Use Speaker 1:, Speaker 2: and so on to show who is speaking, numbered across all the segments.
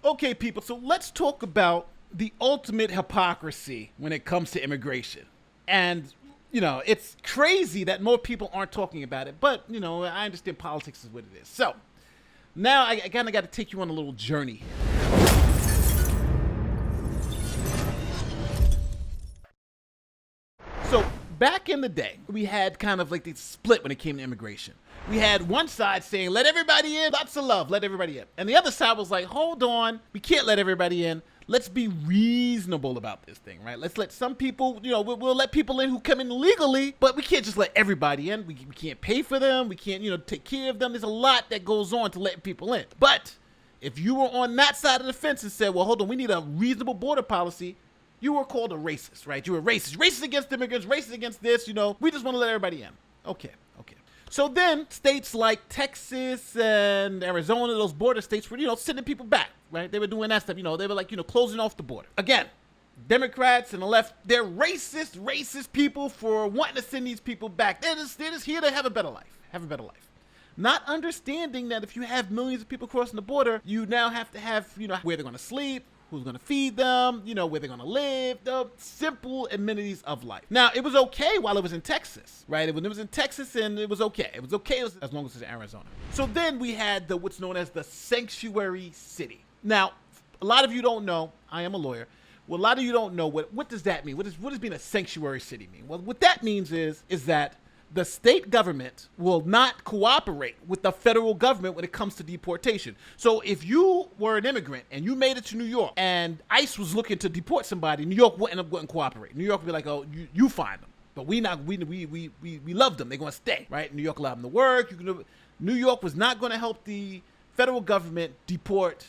Speaker 1: Okay, people, so let's talk about the ultimate hypocrisy when it comes to immigration. And, it's crazy that more people aren't talking about it, but, I understand politics is what it is. So, now I kind of got to take you on a little journey here. So, back in the day, we had kind of like the split when it came to immigration. We had one side saying, let everybody in, lots of love, let everybody in. And the other side was like, hold on, we can't let everybody in. Let's be reasonable about this thing, right? Let's let some people, we'll let people in who come in legally, but we can't just let everybody in. We can't pay for them. We can't, take care of them. There's a lot that goes on to letting people in. But if you were on that side of the fence and said, well, hold on, we need a reasonable border policy, you were called a racist, right? You were racist. Racist against immigrants, racist against this, we just want to let everybody in. Okay. So then states like Texas and Arizona, those border states were, sending people back, right? They were doing that stuff, they were like, closing off the border. Again, Democrats and the left, they're racist people for wanting to send these people back. They're just here to have a better life. Not understanding that if you have millions of people crossing the border, you now have to have, where they're going to sleep, who's going to feed them, where they're going to live, the simple amenities of life. Now, it was okay while it was in Texas, right? When it was in Texas, and it was okay. It was okay as long as it's in Arizona. So then we had what's known as the sanctuary city. Now, a lot of you don't know, I am a lawyer. Well, a lot of you don't know, what does that mean? What does being a sanctuary city mean? Well, what that means is that the state government will not cooperate with the federal government when it comes to deportation. So if you were an immigrant and you made it to New York and ICE was looking to deport somebody, New York wouldn't cooperate. New York would be like, oh, you find them. But we love them. They're going to stay, right? New York allowed them to work. New York was not going to help the federal government deport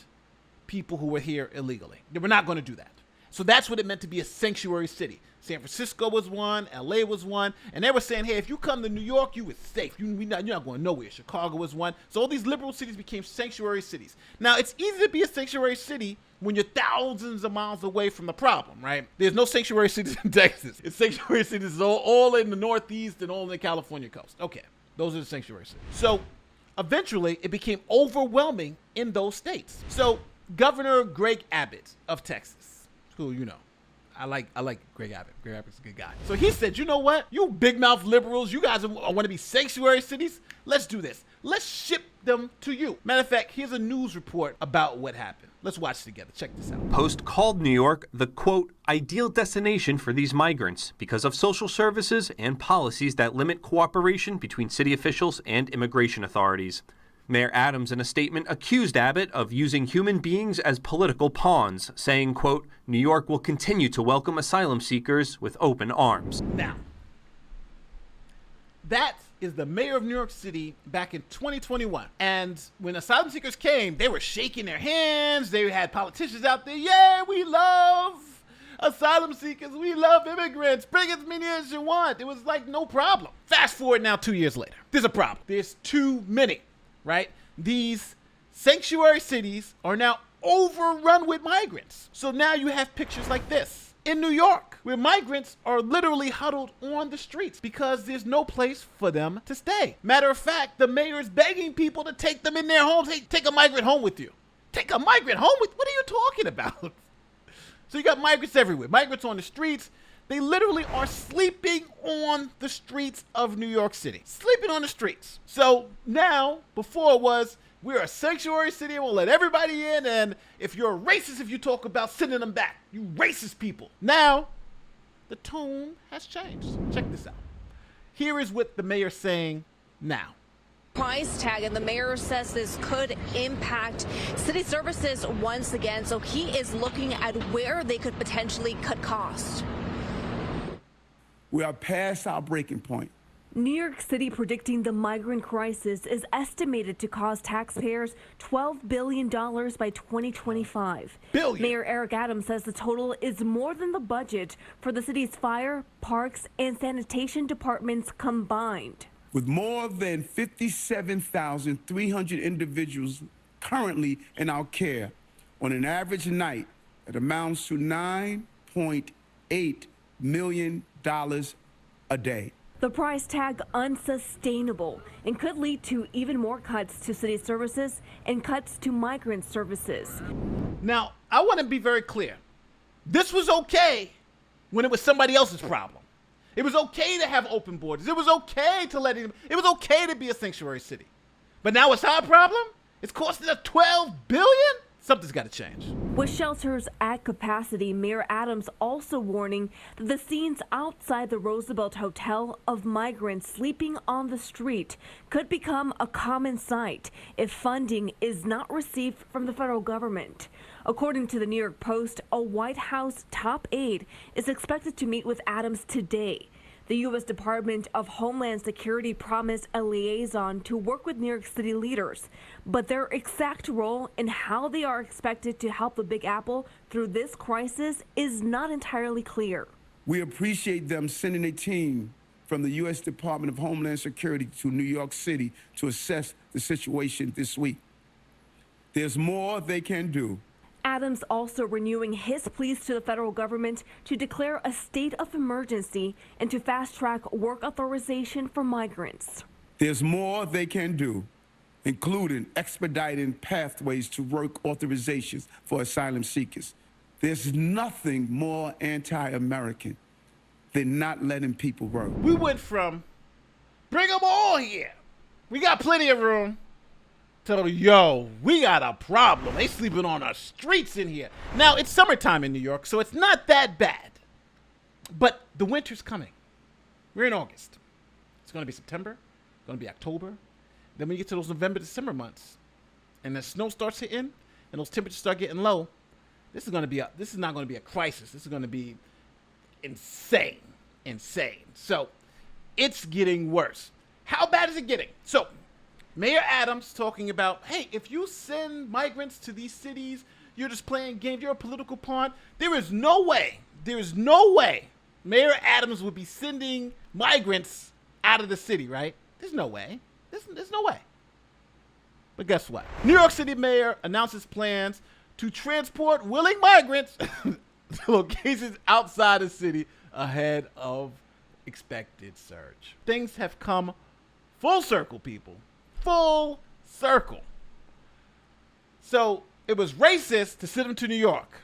Speaker 1: people who were here illegally. They were not going to do that. So that's what it meant to be a sanctuary city. San Francisco was one, LA was one, and they were saying, hey, if you come to New York, you were safe. You're not going nowhere. Chicago was one. So all these liberal cities became sanctuary cities. Now, it's easy to be a sanctuary city when you're thousands of miles away from the problem, right? There's no sanctuary cities in Texas. It's sanctuary cities all in the Northeast and all in the California coast. Okay, those are the sanctuary cities. So eventually, it became overwhelming in those states. So Governor Greg Abbott of Texas, who I like Greg Abbott. Greg Abbott's a good guy. So he said, you know what? You big mouth liberals, you guys want to be sanctuary cities? Let's do this. Let's ship them to you. Matter of fact, here's a news report about what happened. Let's watch together. Check this out.
Speaker 2: Post called New York the, quote, ideal destination for these migrants because of social services and policies that limit cooperation between city officials and immigration authorities. Mayor Adams, in a statement, accused Abbott of using human beings as political pawns, saying, quote, New York will continue to welcome asylum seekers with open arms.
Speaker 1: Now, that is the mayor of New York City back in 2021. And when asylum seekers came, they were shaking their hands. They had politicians out there. Yeah, we love asylum seekers. We love immigrants. Bring as many as you want. It was like no problem. Fast forward now 2 years later. There's a problem. There's too many. Right? These sanctuary cities are now overrun with migrants. So now you have pictures like this in New York, where migrants are literally huddled on the streets because there's no place for them to stay. Matter of fact, the mayor is begging people to take them in their homes. Hey, take a migrant home with you. Take a migrant home with? What are you talking about? So you got migrants everywhere. Migrants on the streets. They literally are sleeping on the streets of New York City. Sleeping on the streets. So now, before it was, we're a sanctuary city and we'll let everybody in, and if you're a racist if you talk about sending them back, you racist people. Now, the tone has changed. Check this out. Here is what the mayor's saying now.
Speaker 3: Price tag, and the mayor says this could impact city services once again, so he is looking at where they could potentially cut costs.
Speaker 4: We are past our breaking point.
Speaker 5: New York City predicting the migrant crisis is estimated to cost taxpayers $12 billion by 2025. Mayor Eric Adams says the total is more than the budget for the city's fire, parks, and sanitation departments combined.
Speaker 4: With more than 57,300 individuals currently in our care, on an average night, it amounts to $9.8 million a day.
Speaker 5: The price tag unsustainable and could lead to even more cuts to city services and cuts to migrant services.
Speaker 1: Now, I want to be very clear. This was okay when it was somebody else's problem. It was okay to have open borders. It was okay to it was okay to be a sanctuary city. But now it's our problem? It's costing us $12 billion? Something's got to change.
Speaker 5: With shelters at capacity, Mayor Adams also warning that the scenes outside the Roosevelt Hotel of migrants sleeping on the street could become a common sight if funding is not received from the federal government. According to the New York Post, a White House top aide is expected to meet with Adams today. The U.S. Department of Homeland Security promised a liaison to work with New York City leaders, but their exact role and how they are expected to help the Big Apple through this crisis is not entirely clear.
Speaker 4: We appreciate them sending a team from the U.S. Department of Homeland Security to New York City to assess the situation this week. There's more they can do.
Speaker 5: Adams also renewing his pleas to the federal government to declare a state of emergency and to fast-track work authorization for migrants.
Speaker 4: There's more they can do, including expediting pathways to work authorizations for asylum seekers. There's nothing more anti-American than not letting people work.
Speaker 1: We went from bring them all here, we got plenty of room, to yo, we got a problem. They sleeping on our streets in here. Now, it's summertime in New York, so it's not that bad. But the winter's coming. We're in August. It's going to be September. It's going to be October. Then when you get to those November, December months, and the snow starts hitting, and those temperatures start getting low, this is not going to be a crisis. This is going to be insane. So it's getting worse. How bad is it getting? So Mayor Adams talking about, hey, if you send migrants to these cities, you're just playing games. You're a political pawn. There is no way Mayor Adams would be sending migrants out of the city, right? There's no way. There's no way. But guess what? New York City mayor announces plans to transport willing migrants to locations outside the city ahead of expected surge. Things have come full circle, people. Full circle. So it was racist to send them to New York.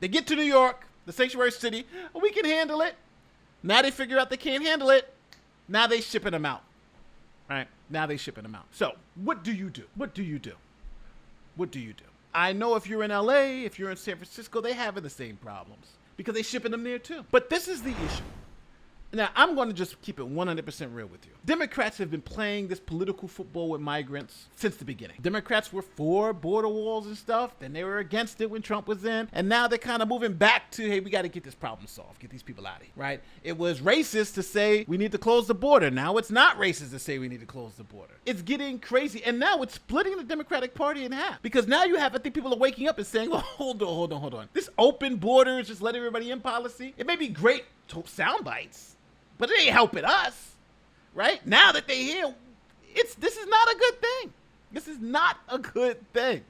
Speaker 1: They get to New York, the sanctuary city. Oh, we can handle it. Now they figure out they can't handle it. Now they shipping them out. Right? Now they shipping them out. So what do you do? I know if you're in LA, if you're in San Francisco, they having the same problems because they shipping them there too. But this is the issue. Now, I'm going to just keep it 100% real with you. Democrats have been playing this political football with migrants since the beginning. Democrats were for border walls and stuff, then they were against it when Trump was in, and now they're kind of moving back to, hey, we got to get this problem solved, get these people out of here, right? It was racist to say we need to close the border. Now it's not racist to say we need to close the border. It's getting crazy, and now it's splitting the Democratic Party in half, because now you have, I think people are waking up and saying, oh, hold on. This open borders, just let everybody in policy, it may be great sound bites, but it ain't helping us, right? Now that they here, this is not a good thing. This is not a good thing.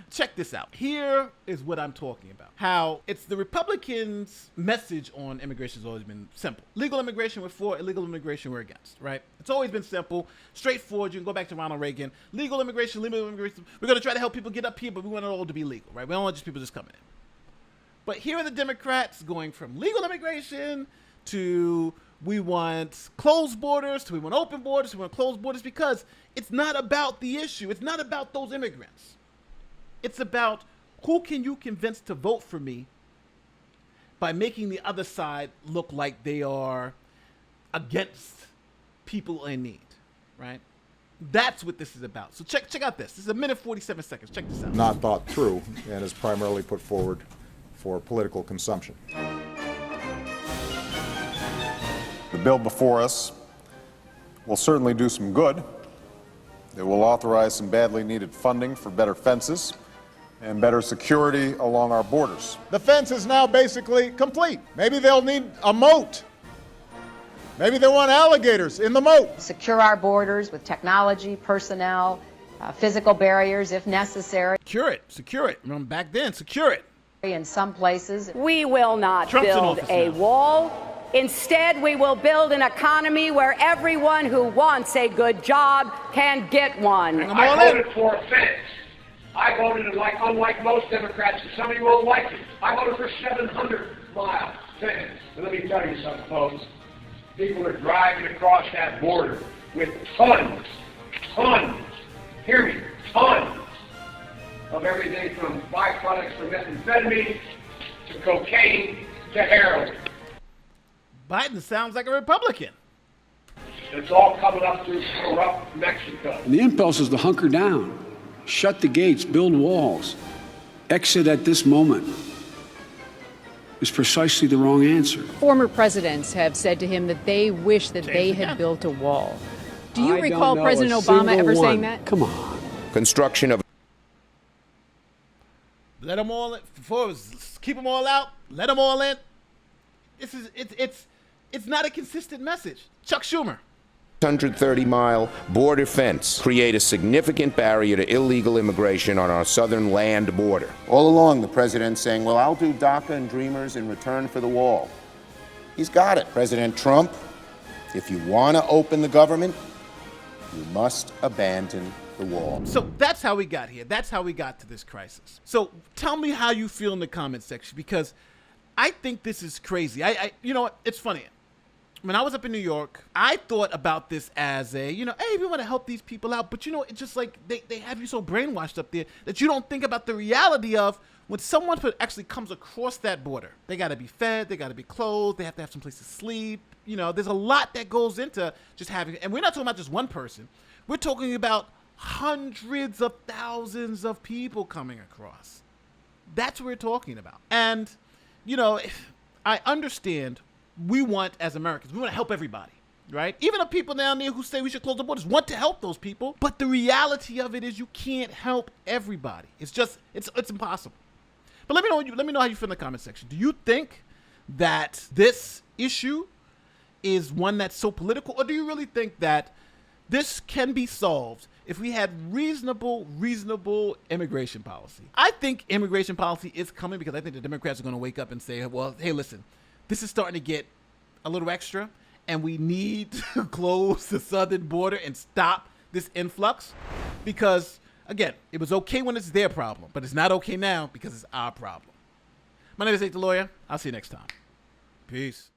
Speaker 1: Check this out. Here is what I'm talking about. How it's the Republicans' message on immigration has always been simple. Legal immigration we're for, illegal immigration we're against, right? It's always been simple, straightforward. You can go back to Ronald Reagan. Legal immigration, we're going to try to help people get up here, but we want it all to be legal, right? We don't want just people just coming in. But here are the Democrats going from legal immigration to we want closed borders, to we want open borders, we want closed borders, because it's not about the issue. It's not about those immigrants. It's about who can you convince to vote for me by making the other side look like they are against people in need, right? That's what this is about. So check out this. This is 1:47 seconds. Check this out.
Speaker 6: Not thought through and is primarily put forward for political consumption. The bill before us will certainly do some good. It will authorize some badly needed funding for better fences and better security along our borders.
Speaker 7: The fence is now basically complete. Maybe they'll need a moat. Maybe they want alligators in the moat.
Speaker 8: Secure our borders with technology, personnel, physical barriers if necessary.
Speaker 1: Secure it. Remember back then, secure it.
Speaker 8: In some places,
Speaker 9: we will not build a wall Instead, we will build an economy where everyone who wants a good job can get one.
Speaker 10: I voted for a fence. I voted, unlike most Democrats, and some of you won't like it, I voted for 700-mile fence. And let me tell you something, folks. People are driving across that border with tons, hear me, tons of everything from byproducts from methamphetamine to cocaine to heroin.
Speaker 1: Biden sounds like a Republican.
Speaker 10: It's all coming up through corrupt Mexico.
Speaker 11: And the impulse is to hunker down, shut the gates, build walls, exit at this moment is precisely the wrong answer.
Speaker 12: Former presidents have said to him that they wish that they had built a wall. Do you recall President Obama ever saying that?
Speaker 11: Come on.
Speaker 13: Construction of.
Speaker 1: Let them all in. Before it was keep them all out, let them all in. It's not a consistent message. Chuck Schumer.
Speaker 13: 130-mile border fence create a significant barrier to illegal immigration on our southern land border. All along, the president's saying, well, I'll do DACA and Dreamers in return for the wall. He's got it. President Trump, if you want to open the government, you must abandon the wall.
Speaker 1: So that's how we got here. That's how we got to this crisis. So tell me how you feel in the comment section, because I think this is crazy. You know what? It's funny. When I was up in New York, I thought about this as a, hey, we want to help these people out. But, it's just like they have you so brainwashed up there that you don't think about the reality of when someone actually comes across that border. They got to be fed. They got to be clothed. They have to have some place to sleep. There's a lot that goes into just having, and we're not talking about just one person. We're talking about hundreds of thousands of people coming across. That's what we're talking about. And, I understand. We want, as Americans, we want to help everybody, right? Even the people down there who say we should close the borders want to help those people. But the reality of it is you can't help everybody. It's impossible. But let me know how you feel in the comment section. Do you think that this issue is one that's so political, or do you really think that this can be solved if we had reasonable immigration policy? I think immigration policy is coming because I think the Democrats are going to wake up and say, well, hey, listen, this is starting to get a little extra, and we need to close the southern border and stop this influx. Because, again, it was okay when it's their problem, but it's not okay now because it's our problem. My name is Nate the Lawyer. I'll see you next time. Peace.